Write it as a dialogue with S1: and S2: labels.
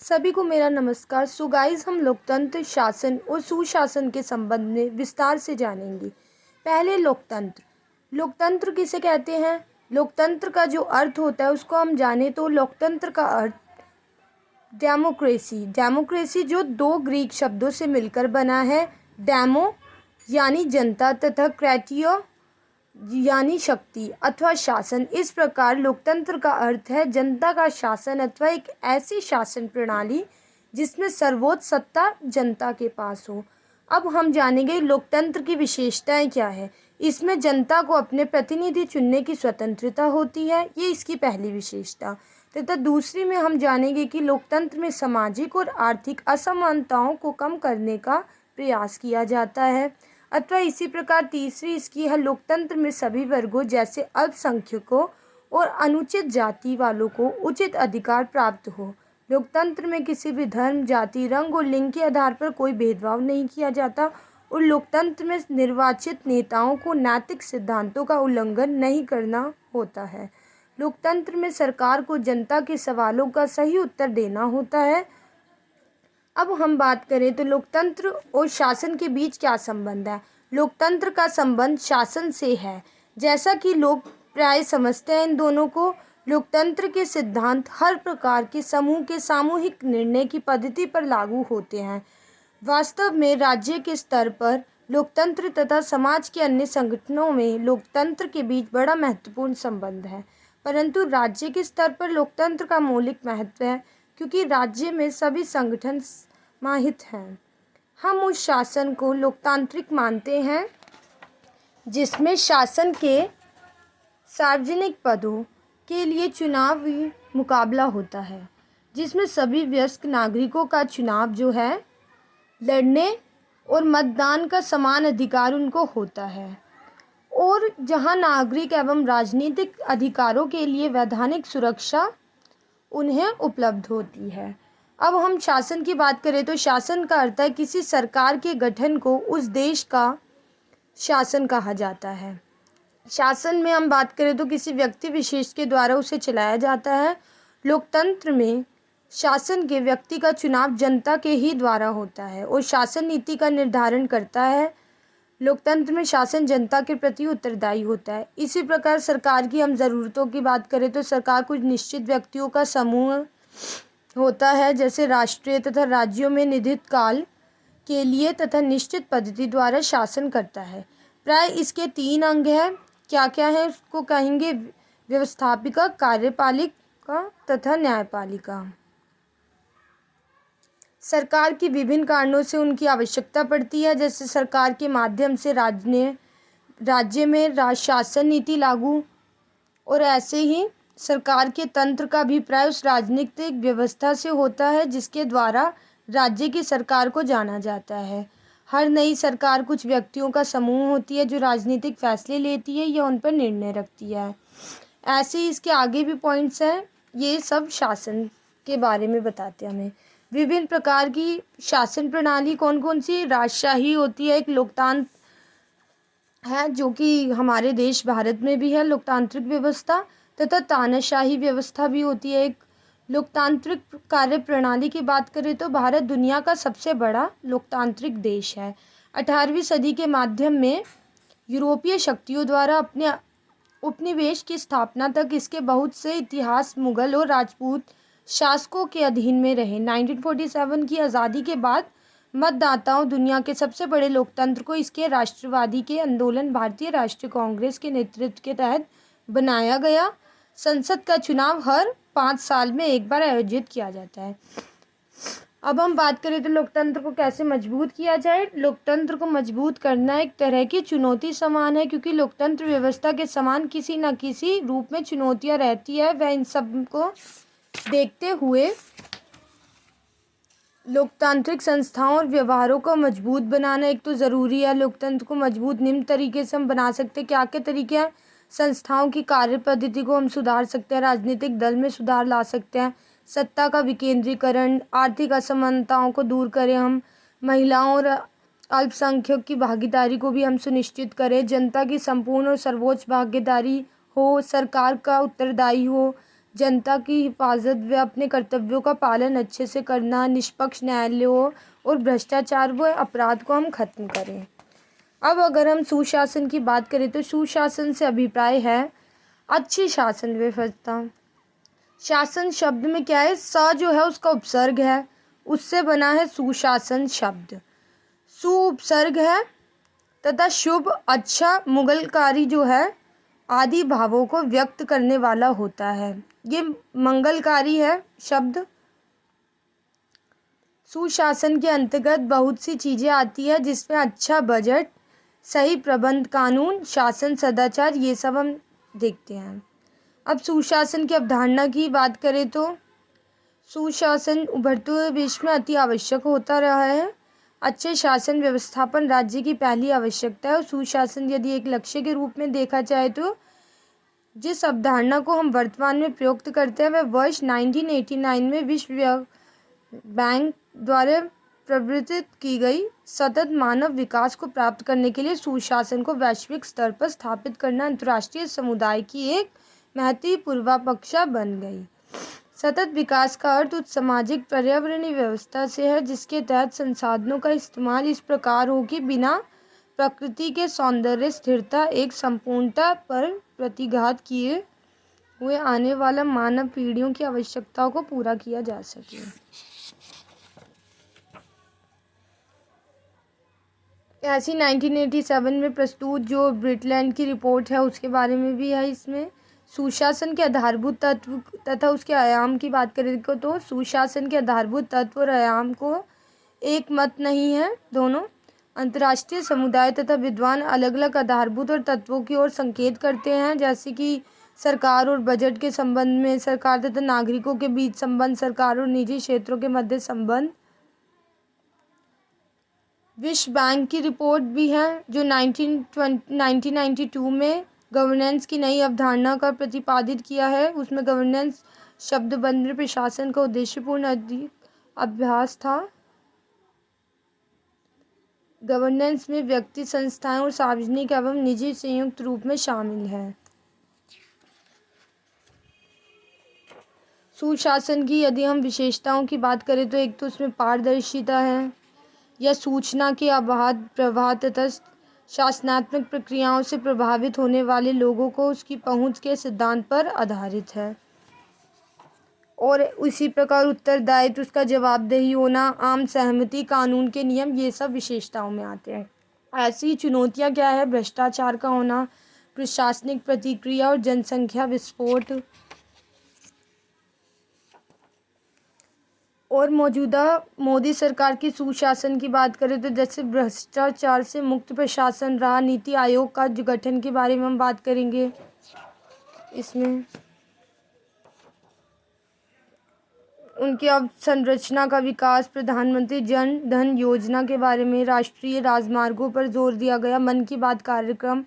S1: सभी को मेरा नमस्कार। सो गाइस, हम लोकतंत्र, शासन और सुशासन के संबंध में विस्तार से जानेंगे। पहले लोकतंत्र। लोकतंत्र किसे कहते हैं? लोकतंत्र का जो अर्थ होता है उसको हम जाने तो लोकतंत्र का अर्थ डेमोक्रेसी। डेमोक्रेसी जो दो ग्रीक शब्दों से मिलकर बना है। डेमो यानी जनता तथा क्रेटियो यानी शक्ति अथवा शासन। इस प्रकार लोकतंत्र का अर्थ है जनता का शासन अथवा एक ऐसी शासन प्रणाली जिसमें सर्वोच्च सत्ता जनता के पास हो। अब हम जानेंगे लोकतंत्र की विशेषताएं क्या है। इसमें जनता को अपने प्रतिनिधि चुनने की स्वतंत्रता होती है, ये इसकी पहली विशेषता। तथा दूसरी में हम जानेंगे कि लोकतंत्र में सामाजिक और आर्थिक असमानताओं को कम करने का प्रयास किया जाता है। अथवा इसी प्रकार तीसरी इसकी है लोकतंत्र में सभी वर्गों जैसे अल्पसंख्यकों और अनुचित जाति वालों को उचित अधिकार प्राप्त हो। लोकतंत्र में किसी भी धर्म, जाति, रंग और लिंग के आधार पर कोई भेदभाव नहीं किया जाता और लोकतंत्र में निर्वाचित नेताओं को नैतिक सिद्धांतों का उल्लंघन नहीं करना होता है। लोकतंत्र में सरकार को जनता के सवालों का सही उत्तर देना होता है। अब हम बात करें तो लोकतंत्र और शासन के बीच क्या संबंध है। लोकतंत्र का संबंध शासन से है। जैसा कि लोग प्राय समझते हैं इन दोनों को, लोकतंत्र के सिद्धांत हर प्रकार के समूह के सामूहिक निर्णय की पद्धति पर लागू होते हैं। वास्तव में राज्य के स्तर पर लोकतंत्र तथा समाज के अन्य संगठनों में लोकतंत्र के बीच बड़ा महत्वपूर्ण संबंध है, परंतु राज्य के स्तर पर लोकतंत्र का मौलिक महत्व है क्योंकि राज्य में सभी संगठन समाहित हैं। हम उस शासन को लोकतांत्रिक मानते हैं जिसमें शासन के सार्वजनिक पदों के लिए चुनावी मुकाबला होता है, जिसमें सभी वयस्क नागरिकों का चुनाव जो है लड़ने और मतदान का समान अधिकार उनको होता है, और जहां नागरिक एवं राजनीतिक अधिकारों के लिए वैधानिक सुरक्षा उन्हें उपलब्ध होती है। अब हम शासन की बात करें तो शासन का अर्थ है किसी सरकार के गठन को उस देश का शासन कहा जाता है। शासन में हम बात करें तो किसी व्यक्ति विशेष के द्वारा उसे चलाया जाता है। लोकतंत्र में शासन के व्यक्ति का चुनाव जनता के ही द्वारा होता है और शासन नीति का निर्धारण करता है। लोकतंत्र में शासन जनता के प्रति उत्तरदायी होता है। इसी प्रकार सरकार की हम ज़रूरतों की बात करें तो सरकार कुछ निश्चित व्यक्तियों का समूह होता है, जैसे राष्ट्रीय तथा राज्यों में निर्धारित काल के लिए तथा निश्चित पद्धति द्वारा शासन करता है। प्राय इसके 3 अंग हैं। क्या क्या है उसको कहेंगे? व्यवस्थापिका, कार्यपालिका तथा न्यायपालिका। सरकार की विभिन्न कारणों से उनकी आवश्यकता पड़ती है, जैसे सरकार के माध्यम से राज्य में शासन नीति लागू, और ऐसे ही सरकार के तंत्र का अभिप्राय उस राजनीतिक व्यवस्था से होता है जिसके द्वारा राज्य की सरकार को जाना जाता है। हर नई सरकार कुछ व्यक्तियों का समूह होती है जो राजनीतिक फैसले लेती है या उन पर निर्णय रखती है। ऐसे ही इसके आगे भी पॉइंट्स हैं। ये सब शासन के बारे में बताते हैं हमें। विभिन्न प्रकार की शासन प्रणाली कौन कौन सी? राजशाही होती है, एक लोकतांत्र है जो कि हमारे देश भारत में भी है, लोकतांत्रिक व्यवस्था, तथा तानाशाही व्यवस्था भी होती है। एक लोकतांत्रिक कार्य प्रणाली की बात करें तो भारत दुनिया का सबसे बड़ा लोकतांत्रिक देश है। 18वीं सदी के माध्यम में यूरोपीय शक्तियों द्वारा अपने उपनिवेश की स्थापना तक इसके बहुत से इतिहास मुगल और राजपूत शासकों के अधीन में रहे। 1947 की आज़ादी के बाद मतदाताओं दुनिया के सबसे बड़े लोकतंत्र को इसके राष्ट्रवादी के आंदोलन भारतीय राष्ट्रीय कांग्रेस के नेतृत्व के तहत बनाया गया। संसद का चुनाव हर 5 साल में एक बार आयोजित किया जाता है। अब हम बात करें तो लोकतंत्र को कैसे मजबूत किया जाए। लोकतंत्र को मजबूत करना एक तरह की चुनौती समान है, क्योंकि लोकतंत्र व्यवस्था के समान किसी न किसी रूप में चुनौतियां रहती है। वह इन सब को देखते हुए लोकतांत्रिक संस्थाओं और व्यवहारों को मजबूत बनाना एक तो ज़रूरी है। लोकतंत्र को मजबूत निम्न तरीके से हम बना सकते हैं। क्या क्या तरीके हैं? संस्थाओं की कार्य पद्धति को हम सुधार सकते हैं, राजनीतिक दल में सुधार ला सकते हैं, सत्ता का विकेंद्रीकरण, आर्थिक असमानताओं को दूर करें हम, महिलाओं और अल्पसंख्यक की भागीदारी को भी हम सुनिश्चित करें, जनता की संपूर्ण और सर्वोच्च भागीदारी हो, सरकार का उत्तरदायी हो, जनता की हिफाजत व अपने कर्तव्यों का पालन अच्छे से करना, निष्पक्ष न्यायालयों और भ्रष्टाचार व अपराध को हम खत्म करें। अब अगर हम सुशासन की बात करें तो सुशासन से अभिप्राय है अच्छी शासन व्यवस्था। शासन शब्द में क्या है, स जो है उसका उपसर्ग है, उससे बना है सुशासन शब्द। सु उपसर्ग है तथा शुभ, अच्छा, मुगलकारी जो है आदि भावों को व्यक्त करने वाला होता है। ये मंगलकारी है शब्द। सुशासन के अंतर्गत बहुत सी चीज़ें आती है जिसमें अच्छा बजट, सही प्रबंध, कानून, शासन, सदाचार, ये सब हम देखते हैं। अब सुशासन की अवधारणा की बात करें तो सुशासन उभरते हुए विश्व में अति आवश्यक होता रहा है। अच्छे शासन व्यवस्थापन राज्य की पहली आवश्यकता है और सुशासन यदि एक लक्ष्य के रूप में देखा जाए तो जिस अवधारणा को हम वर्तमान में प्रयुक्त करते हैं वह वर्ष 1989 में विश्व बैंक द्वारा प्रवर्तित की गई सतत मानव विकास को प्राप्त करने के लिए सुशासन को वैश्विक स्तर पर स्थापित करना अंतर्राष्ट्रीय समुदाय की एक महत्वपूर्ण पूर्वापेक्षा बन गई। सतत विकास का अर्थ उस सामाजिक पर्यावरणीय व्यवस्था से है जिसके तहत संसाधनों का इस्तेमाल इस प्रकार हो कि बिना प्रकृति के सौंदर्य, स्थिरता, एक संपूर्णता पर प्रतिघात किए हुए आने वाला मानव पीढ़ियों की आवश्यकताओं को पूरा किया जा सके। ऐसी 1987 में प्रस्तुत जो ब्रिटलैंड की रिपोर्ट है उसके बारे में भी है। इसमें सुशासन के आधारभूत तत्व तथा उसके आयाम की बात करें तो सुशासन के आधारभूत तत्व और आयाम को एक मत नहीं है। दोनों अंतर्राष्ट्रीय समुदाय तथा विद्वान अलग अलग आधारभूत और तत्वों की ओर संकेत करते हैं, जैसे कि सरकार और बजट के संबंध में, सरकार तथा नागरिकों के बीच संबंध, सरकार और निजी क्षेत्रों के मध्य संबंध। विश्व बैंक की रिपोर्ट भी है जो 1992 में गवर्नेंस की नई अवधारणा का प्रतिपादित किया है। उसमें गवर्नेंस शब्दबंद में प्रशासन का उद्देश्यपूर्ण अधिक अभ्यास था। गवर्नेंस में व्यक्ति, संस्थाएं और सार्वजनिक एवं निजी संयुक्त रूप में शामिल है। सुशासन की यदि हम विशेषताओं की बात करें तो एक तो उसमें पारदर्शिता है, यह सूचना के अबाध प्रवाह तथा शासनात्मक प्रक्रियाओं से प्रभावित होने वाले लोगों को उसकी पहुंच के सिद्धांत पर आधारित है। और उसी प्रकार उत्तरदायित्व, उसका जवाबदेही होना, आम सहमति, कानून के नियम, ये सब विशेषताओं में आते हैं। ऐसी चुनौतियां क्या है, भ्रष्टाचार का होना, प्रशासनिक प्रतिक्रिया और जनसंख्या विस्फोट। और मौजूदा मोदी सरकार की सुशासन की बात करें तो जैसे भ्रष्टाचार से मुक्त प्रशासन रहा, नीति आयोग का जो गठन के बारे में हम बात करेंगे। इसमें उनकी अवसंरचना का विकास, प्रधानमंत्री जन धन योजना के बारे में, राष्ट्रीय राजमार्गों पर जोर दिया गया, मन की बात कार्यक्रम,